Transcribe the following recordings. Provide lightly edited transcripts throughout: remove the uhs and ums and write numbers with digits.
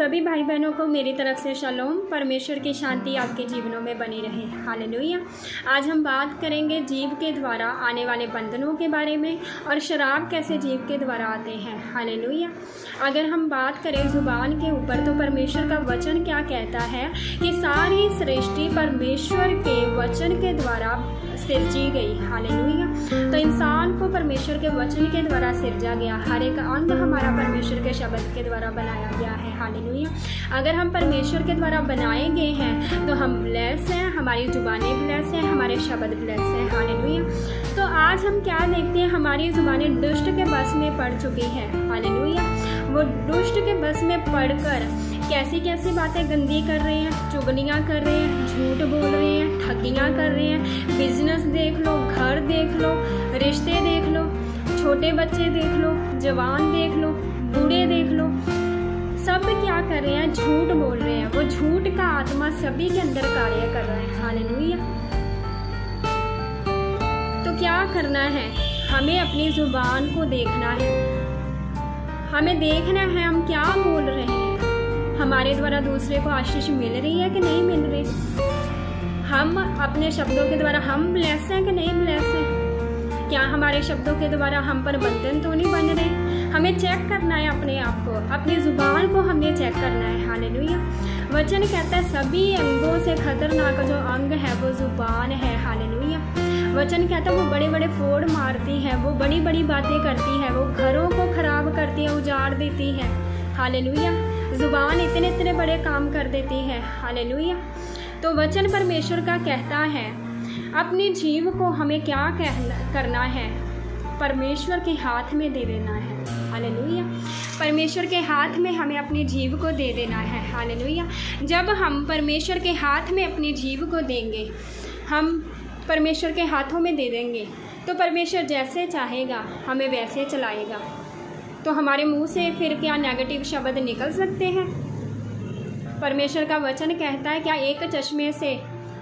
सभी भाई बहनों को मेरी तरफ से शलोम। परमेश्वर की शांति आपके जीवनों में बनी रहे। हालेलुया। आज हम बात करेंगे जीव के द्वारा आने वाले बंधनों के बारे में और शराब कैसे जीव के द्वारा आते हैं। हालेलुया। अगर हम बात करें जुबान के ऊपर तो परमेश्वर का वचन क्या कहता है कि सारी सृष्टि परमेश्वर के वचन के द्वारा सिरजी गई। हालेलुया। तो इंसान को परमेश्वर के वचन के द्वारा सिरजा गया। हर एक अंग हमारा परमेश्वर के शब्द के द्वारा बनाया गया है। हालेलुया। अगर हम परमेश्वर के द्वारा बनाए गए हैं तो हम ब्लेस हैं, हमारी जुबानें ब्लेस हैं, हमारे शब्द ब्लेस हैं। हालेलुया। तो आज हम क्या देखते हैं, हमारी जुबानें दुष्ट के बस में पड़ चुकी हैं। हालेलुया। वो दुष्ट के बस में पड़कर कैसी कैसी बातें गंदी कर रहे हैं, चुगलियाँ कर रहे हैं, झूठ बोल रहे हैं, ठगियाँ कर रहे हैं। बिजनेस देख लो, घर देख लो, रिश्ते देख लो, छोटे बच्चे देख लो, जवान देख लो, बूढ़े देख लो, सब क्या कर रहे हैं, झूठ बोल रहे हैं। वो झूठ का आत्मा सभी के अंदर कार्य कर रहा है। हालेलुया। तो क्या करना है, हमें अपनी जुबान को देखना है। हमें देखना है हम क्या बोल रहे हैं, हमारे द्वारा दूसरे को आशीष मिल रही है कि नहीं मिल रही, हम अपने शब्दों के द्वारा हम ब्लेस हैं कि नहीं ब्लेस हैं, क्या हमारे शब्दों के द्वारा हम पर बंधन तो नहीं बन रहे। हमें चेक करना है अपने आप को, अपनी जुबान को हमें चेक करना है। हालेलुया। वचन कहता है सभी अंगों से खतरनाक जो अंग है वो जुबान है। हालेलुया। वचन कहता है वो बड़े बड़े फोड़ मारती है, वो बड़ी बड़ी बातें करती है, वो घरों को खराब करती है, उजाड़ देती है। हालेलुया। जुबान इतने इतने बड़े काम कर देती है। हालेलुया। तो वचन परमेश्वर का कहता है अपने जीव को हमें क्या करना है, परमेश्वर के हाथ में दे देना है। हालेलुया। परमेश्वर के हाथ में हमें अपने जीव को दे देना है। हालेलुया। जब हम परमेश्वर के हाथ में अपने जीव को देंगे, हम परमेश्वर के हाथों में दे देंगे तो परमेश्वर जैसे चाहेगा हमें वैसे चलाएगा। तो हमारे मुंह से फिर क्या नेगेटिव शब्द निकल सकते हैं? परमेश्वर का वचन कहता है क्या एक चश्मे से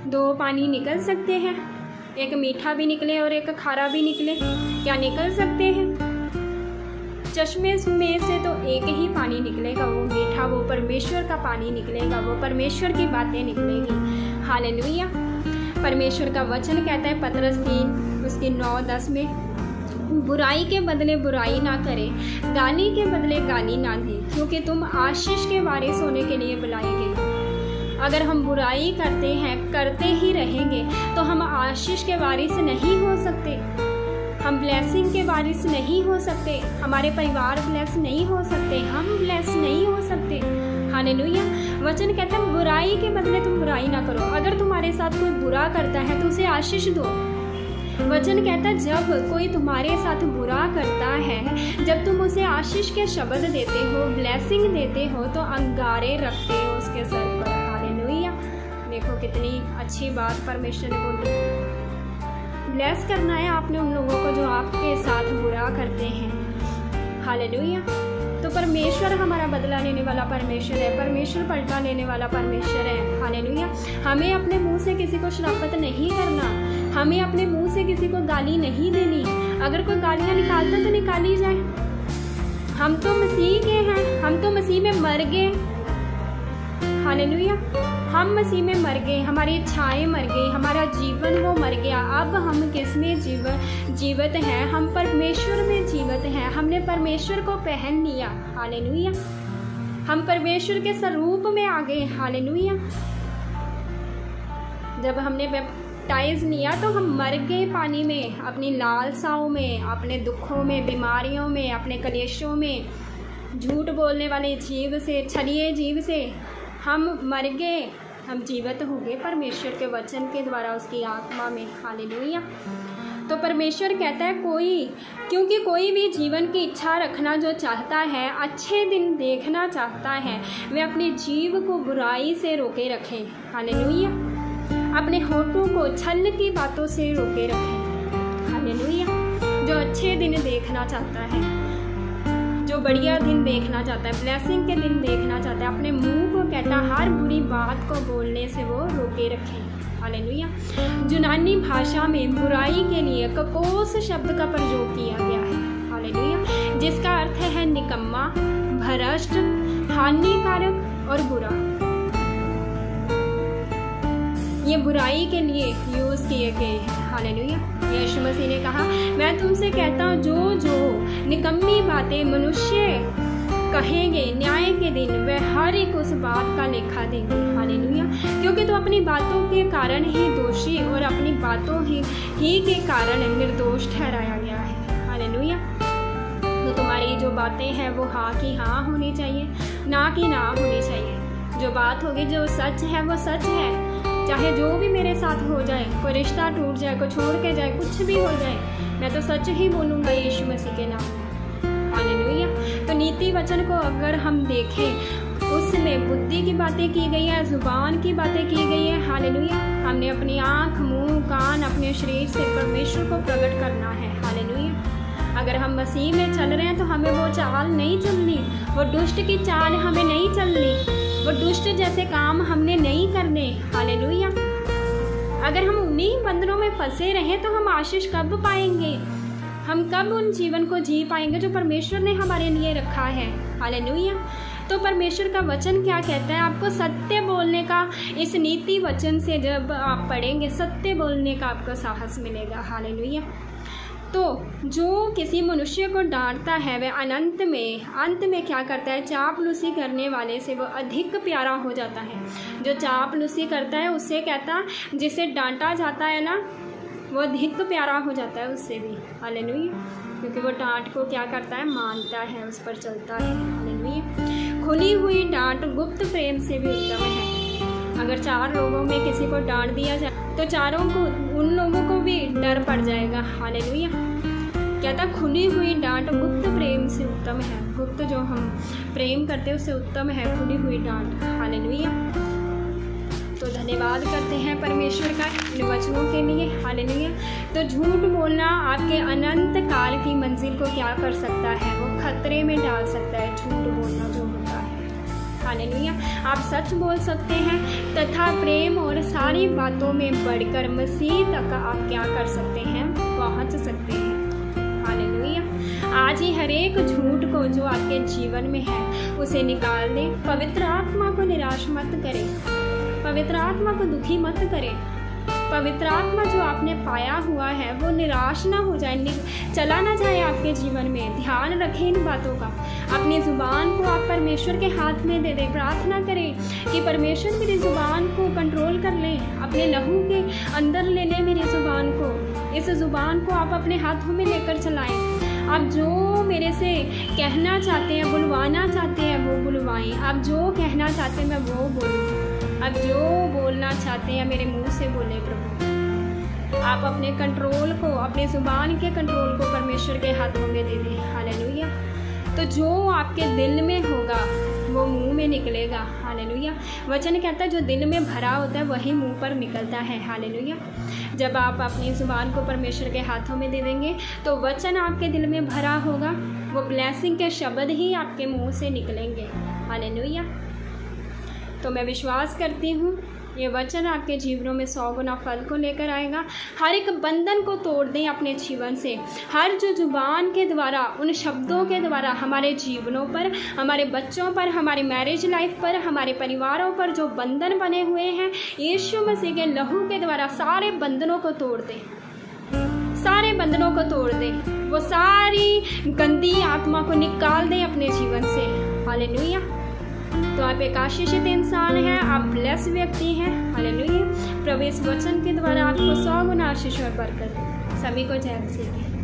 दो पानी निकल सकते हैं, एक मीठा भी निकले और एक खारा भी निकले, क्या निकल सकते हैं? चश्मे में से तो एक ही पानी निकलेगा, वो मीठा, वो परमेश्वर का पानी निकलेगा, वो परमेश्वर की बातें निकलेंगी। हालेलुया। परमेश्वर का वचन कहता है पतरस 3 उसकी 9-10 में, बुराई के बदले बुराई ना करे, गाली के बदले गाली ना दे, क्योंकि तुम आशीष के वारिस होने के लिए बुलाए गए। अगर हम बुराई करते हैं, करते ही रहेंगे तो हम आशीष के वारिस नहीं हो सकते, हम ब्लेसिंग के वारिस नहीं हो सकते, हमारे परिवार ब्लेस नहीं हो सकते, हम ब्लेस नहीं हो सकते। हालेलुया। वचन कहता है बुराई के बदले तुम बुराई ना करो। अगर तुम्हारे साथ कोई बुरा करता है तो उसे आशीष दो। वचन कहता है जब कोई तुम्हारे साथ बुरा करता है, जब तुम उसे आशीष के शब्द देते हो, ब्लेसिंग देते हो, तो अंगारे रखते हो उसके सर पर। हालेलुया। देखो कितनी अच्छी बात परमेश्वर ने बोली। ब्लेस करना है आपने उन लोगों को जो आपके साथ बुरा करते हैं। हालेलुया। तो परमेश्वर हमारा बदला लेने वाला परमेश्वर है, परमेश्वर पलटा लेने वाला परमेश्वर है। हालेलुया। हमें अपने मुंह से किसी को श्रापित नहीं करना, हमें अपने मुंह से किसी को गाली नहीं देनी। अगर कोई गालियाँ निकालता तो निकाली जाए, हम तो मसीह के हैं, हम तो मसीह में मर गए। हालेलुया। हम मसीह में मर गए, हमारी इच्छाएं मर गई, हमारा जीवन वो मर गया। अब हम किस में जीवित हैं? हम परमेश्वर में जीवित हैं। हमने परमेश्वर को पहन लिया। हालेलुया। हम परमेश्वर के स्वरूप में आ गए। हालेलुया। जब हमने बैप्टाइज लिया तो हम मर गए पानी में, अपनी लालसाओं में, अपने दुखों में, बीमारियों में, अपने कलेशों में, झूठ बोलने वाले जीव से, छलिए जीव से हम मर गए। हम जीवित हो गए परमेश्वर के वचन के द्वारा, उसकी आत्मा में। हालेलुया। तो परमेश्वर कहता है क्योंकि कोई भी जीवन की इच्छा रखना जो चाहता है, अच्छे दिन देखना चाहता है, वे अपने जीव को बुराई से रोके रखें। हालेलुया। अपने होठों को छल की बातों से रोके रखें। हालेलुया। जो अच्छे दिन देखना चाहता है, जो बढ़िया दिन देखना चाहता है, ब्लेसिंग के दिन देखना चाहता है, अपने मुंह को कहता हर बुरी बात को बोलने से वो रोके रखें। हालेलुया। यूनानी भाषा में बुराई के लिए ककोस शब्द का प्रयोग किया गया है। हालेलुया। जिसका अर्थ है निकम्मा, भ्रष्ट, हानिकारक, और बुरा ये बुराई के लिए यूज किए गए हैं। हालेलुया। यीशु मसीह ने कहा, मैं तुमसे कहता हूँ जो जो निकम्मी बातें मनुष्य कहेंगे न्याय के दिन वह हर एक उस बात का लेखा देंगे। हालेलुया। क्योंकि तो अपनी बातों के कारण ही दोषी और अपनी बातों ही के कारण निर्दोष ठहराया गया है। हालेलुया। तो तुम्हारी जो बातें हैं वो हाँ की हाँ होनी चाहिए, ना की ना होनी चाहिए। जो बात होगी, जो सच है वो सच है, चाहे जो भी मेरे साथ हो जाए, कोई रिश्ता टूट जाए, कोई छोड़ के जाए, कुछ भी हो जाए, मैं तो सच ही बोलूँगा यीशु मसीह के नाम में। हालेलुया। तो नीति वचन को अगर हम देखें, उसमें बुद्धि की बातें की गई है, जुबान की बातें की गई है। हालेलुया। हमने अपनी आँख, मुंह, कान, अपने शरीर से परमेश्वर को प्रकट करना है। हालेलुया। अगर हम मसीह में चल रहे हैं तो हमें वो चाल नहीं चलनी, वो दुष्ट की चाल हमें नहीं चलनी, वो दुष्ट जैसे काम हमने नहीं करने। हालेलुया। अगर हम उन्हीं बंधनों में फंसे रहें तो हम आशीष कब पाएंगे? हम कब उन जीवन को जी पाएंगे जो परमेश्वर ने हमारे लिए रखा है? हालेलुया। तो परमेश्वर का वचन क्या कहता है? आपको सत्य बोलने का, इस नीति वचन से जब आप पढ़ेंगे, सत्य बोलने का आपको साहस मिलेगा। हालेलुया। तो जो किसी मनुष्य को डांटता है वह अंत में क्या करता है? चापलूसी करने वाले से वो अधिक प्यारा हो जाता है। जो चापलूसी करता है उससे कहता, जिसे डांटा जाता है ना, वो अधिक प्यारा हो जाता है उससे भी। हालेलुया। क्योंकि वो डांट को क्या करता है? मानता है, उस पर चलता है। हालेलुया। खुली हुई डांट गुप्त प्रेम से भी उत्तम है। अगर 4 लोगों में किसी को डांट दिया जाए तो चारों को, उन लोगों को भी डर पड़ जाएगा। हालेलुया। कहता खुली हुई डांट गुप्त प्रेम से उत्तम है। गुप्त जो हम प्रेम करते हैं उससे उत्तम है खुली हुई डांट। हालेलुया। तो धन्यवाद करते हैं परमेश्वर का इन वचनों के लिए। हालेलुया। तो झूठ बोलना आपके अनंत काल की मंजिल को क्या कर सकता है? वो खतरे में डाल सकता है। झूठ बोलना जो होता है। हालेलुया। आप सच बोल सकते हैं तथा प्रेम और सारी बातों में बढ़कर मसीह तक आप क्या कर सकते हैं? पहुंच सकते हैं। हालेलुया। आज ही हर एक झूठ को जो आपके जीवन में है उसे निकाल दें। पवित्र आत्मा को निराश मत करें, पवित्र आत्मा को दुखी मत करें। पवित्र आत्मा जो आपने पाया हुआ है वो निराश ना हो जाए, चला ना जाए आपके जीवन में। ध्यान रखें इन बातों का। अपनी ज़ुबान को आप परमेश्वर के हाथ में दे दें। प्रार्थना करें कि परमेश्वर मेरी ज़ुबान को कंट्रोल कर लें, अपने लहू के अंदर ले लें मेरी ज़ुबान को। इस ज़ुबान को आप अपने हाथों में लेकर चलाएं। आप जो मेरे से कहना चाहते हैं, बुलवाना चाहते हैं, वो बुलवाएं। आप जो कहना चाहते हैं मैं वो बोलूँ। आप जो बोलना चाहते हैं मेरे मुंह से बोले प्रभु। आप अपने कंट्रोल को, अपने ज़ुबान के कंट्रोल को परमेश्वर के हाथों में दे दें। हालेलुया। तो जो आपके दिल में होगा वो मुंह में निकलेगा। हालेलुया। वचन कहता है जो दिल में भरा होता है वही मुंह पर निकलता है। हालेलुया। जब आप अपनी ज़ुबान को परमेश्वर के हाथों में दे देंगे तो वचन आपके दिल में भरा होगा, वो ब्लेसिंग के शब्द ही आपके मुंह से निकलेंगे। हालेलुया। तो मैं विश्वास करती हूँ ये वचन आपके जीवनों में 100 गुना फल को लेकर आएगा। हर एक बंधन को तोड़ दें अपने जीवन से। हर जो जुबान के द्वारा, उन शब्दों के द्वारा हमारे जीवनों पर, हमारे बच्चों पर, हमारी मैरिज लाइफ पर, हमारे परिवारों पर जो बंधन बने हुए हैं, यीशु मसीह के लहू के द्वारा सारे बंधनों को तोड़ दें। सारे बंधनों को तोड़ दें। वो सारी गंदी आत्मा को निकाल दें अपने जीवन से। हालेलुया। तो आप एक आशीषित इंसान हैं, आप ब्लेस व्यक्ति हैं। हालेलुया। प्रभु इस वचन के द्वारा आपको 100 गुना आशीष और बरकत। सभी को जय मसीह।